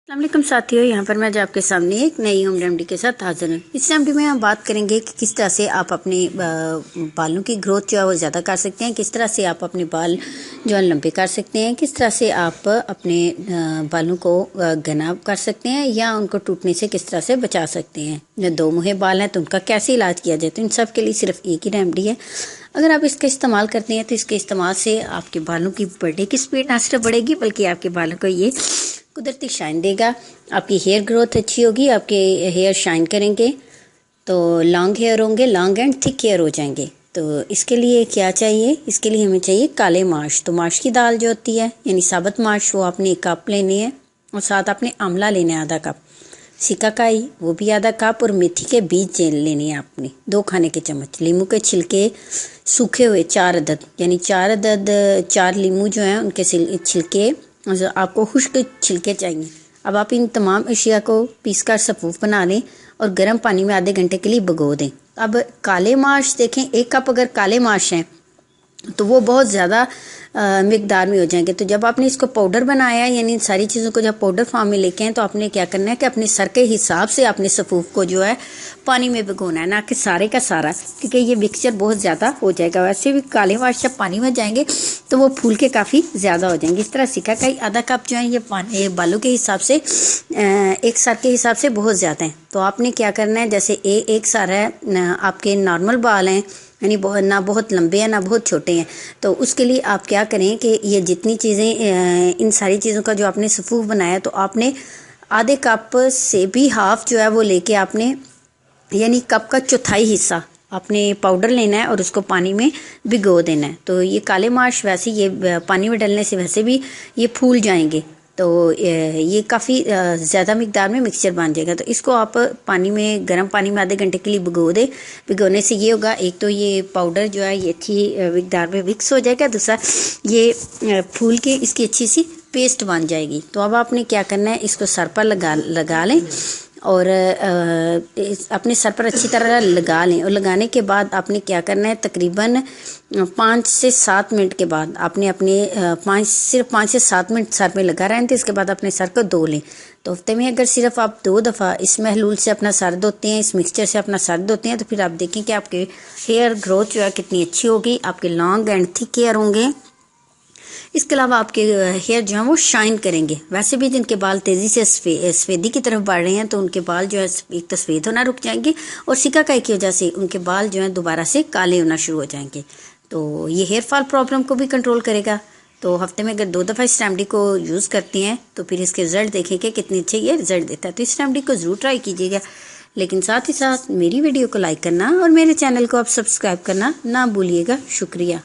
अस्सलामुअलैकुम साथियों, यहाँ पर मैं आज आपके सामने एक नई होम रेमेडी के साथ हाजिर हूँ। इस रेमेडी में हम बात करेंगे कि किस तरह से आप अपने बालों की ग्रोथ जो है वो ज़्यादा कर सकते हैं, किस तरह से आप अपने बाल जो है लंबे कर सकते हैं, किस तरह से आप अपने बालों को घना कर सकते हैं या उनको टूटने से किस तरह से बचा सकते हैं। जो दो मुहे बाल हैं तो उनका कैसे इलाज किया जाए, तो इन सब के लिए सिर्फ एक ही रेमेडी है। अगर आप इसका इस्तेमाल करते हैं तो इसके इस्तेमाल से आपके बालों की बढ़ने की स्पीड ना सिर्फ बढ़ेगी बल्कि आपके बालों को ये कुदरती शाइन देगा। आपकी हेयर ग्रोथ अच्छी होगी, आपके हेयर शाइन करेंगे तो लॉन्ग हेयर होंगे, लॉन्ग एंड थिक हेयर हो जाएंगे। तो इसके लिए क्या चाहिए, इसके लिए हमें चाहिए काले माश। तो माश की दाल जो होती है यानी साबुत माश, वो आपने 1 कप लेनी है और साथ आपने आंवला लेना है आधा कप, सिकाकाई वो भी आधा कप और मेथी के बीज लेने हैं आपने 2 खाने के चम्मच। लीमू के छिलके सूखे हुए 4 अदद, यानी 4 अदद 4 लीमू जो हैं उनके छिलके, आपको खुश्क छिलके चाहिए। अब आप इन तमाम अशिया को पीसकर सफ़ूफ बना लें और गर्म पानी में आधे घंटे के लिए भिगो दें। अब काले माश देखें, 1 कप अगर काले माश हैं तो वो बहुत ज़्यादा मिकदार में हो जाएंगे। तो जब आपने इसको पाउडर बनाया यानी इन सारी चीज़ों को जब पाउडर फॉर्म में लेके हैं तो आपने क्या करना है कि अपने सर के हिसाब से आपने सफ़ूफ को जो है पानी में भिगोना है, ना कि सारे का सारा, क्योंकि ये मिक्सचर बहुत ज़्यादा हो जाएगा। वैसे भी काले माश जब पानी में जाएंगे तो वो फूल के काफ़ी ज़्यादा हो जाएंगे। इस तरह सिकाकाई आधा कप जो है ये पानी बालों के हिसाब से एक सर के हिसाब से बहुत ज़्यादा है। तो आपने क्या करना है, जैसे एक सर है आपके नॉर्मल बाल हैं यानी ना बहुत लंबे हैं ना बहुत छोटे हैं, तो उसके लिए आप क्या करें कि ये जितनी चीज़ें इन सारी चीज़ों का जो आपने सफ़ूफ बनाया तो आपने आधे कप से भी हाफ जो है वो लेके आपने यानी कप का चौथाई हिस्सा आपने पाउडर लेना है और उसको पानी में भिगो देना है। तो ये काले माश वैसे ये पानी में डलने से वैसे भी ये फूल जाएंगे, तो ये काफ़ी ज़्यादा मिकदार में मिक्सचर बन जाएगा। तो इसको आप पानी में गर्म पानी में आधे घंटे के लिए भिगो दें। भिगोने से ये होगा, एक तो ये पाउडर जो है ये अच्छी मिकदार में मिक्स हो जाएगा, दूसरा ये फूल के इसकी अच्छी सी पेस्ट बन जाएगी। तो अब आपने क्या करना है, इसको सर पर लगा लें और अपने सर पर अच्छी तरह लगा लें। और लगाने के बाद आपने क्या करना है, तकरीबन 5 से 7 मिनट के बाद आपने अपने 5 से 7 मिनट सर में लगा रहने थे। इसके बाद अपने सर को धो लें। तो हफ्ते में अगर सिर्फ आप 2 दफ़ा इस महलूल से अपना सर धोते हैं, इस मिक्सचर से अपना सर धोते हैं, तो फिर आप देखें कि आपके हेयर ग्रोथ जो है कितनी अच्छी होगी, आपके लॉन्ग एंड थिक हेयर होंगे। इसके अलावा आपके हेयर जो है वो शाइन करेंगे। वैसे भी जिनके बाल तेज़ी से सफ़ेदी की तरफ बढ़ रहे हैं तो उनके बाल जो है एक तो सफ़ेद होना रुक जाएंगे और सिकाकाई की वजह से उनके बाल जो है दोबारा से काले होना शुरू हो जाएंगे। तो ये हेयर फॉल प्रॉब्लम को भी कंट्रोल करेगा। तो हफ्ते में अगर 2 दफ़ा इस रेमेडी को यूज़ करते हैं तो फिर इसके रिज़ल्ट देखेंगे कितने अच्छे ये रिज़ल्ट देता है। तो इस रेमेडी को ज़रूर ट्राई कीजिएगा, लेकिन साथ ही साथ मेरी वीडियो को लाइक करना और मेरे चैनल को आप सब्सक्राइब करना ना भूलिएगा। शुक्रिया।